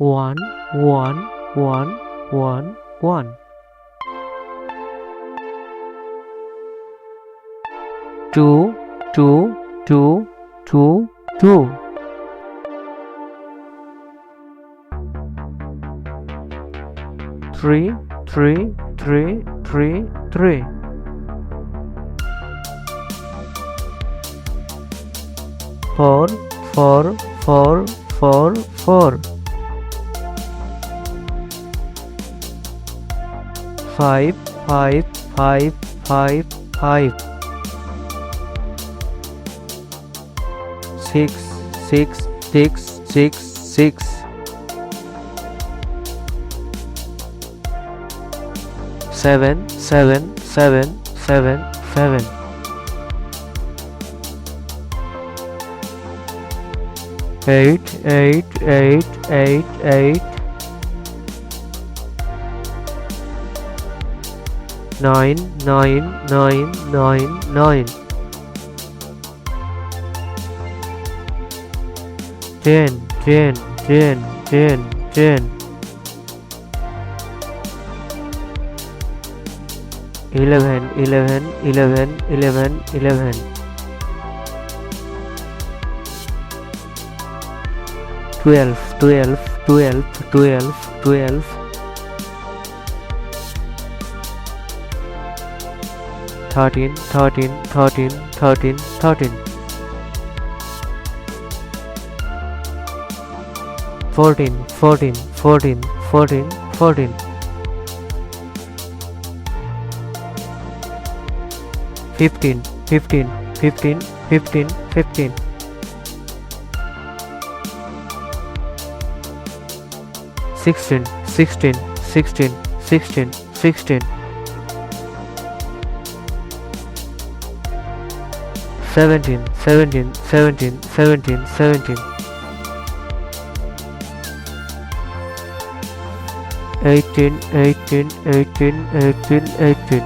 one, one, one, one, one. Two, two, two, two, two. Three, three, three, three, three. Four, four, four, four, four. Five, five, five, five, five. Six, six, six, six, six. Seven, seven, seven, seven, seven. Eight, eight, eight, eight, eight. Nine, nine, nine, nine, nine. 10, 10, 10, 10, 10. 11, 11, 11, 11, 11. 12, 12, 12, 12, 12. 13, 13, 13, 13, 13. 14, 14, 14, 14, 14. 15, 15, 15, 15, 15. 16, 16, 16, 16, 16. 17, 17, 17, 17, 17. 18, 18, 18, 18, 18.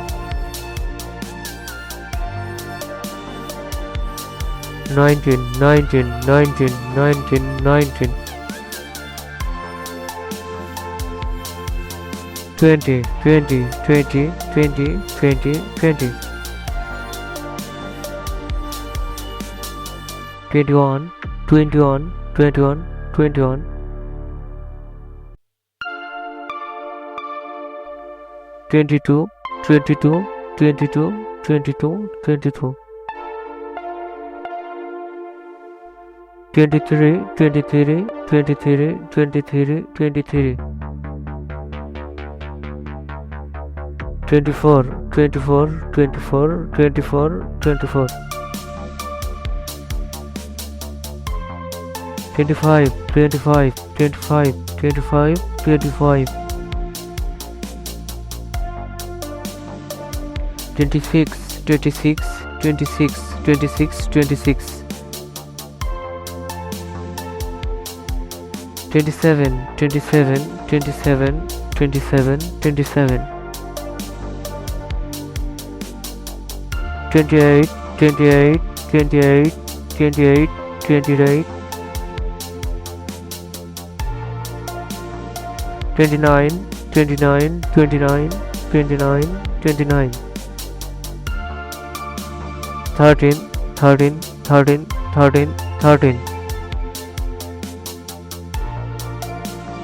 19, 19, 19, 19, 19. 20, 20, 20, 20, 20, 20. 21, 21, 21, 21. 22, 22, 22, 22, 22. 23, 23, 23, 23, 23. 24, 24, 24, 24, 24. 25, 25, 25, 25, 25. 26, 26, 26, 26, 26. 27, 27, 27, 27, 27. 28, 28, 28, 28, 28. 29, 29, 29, 29, 29. 13, 13, 13, 13, 13.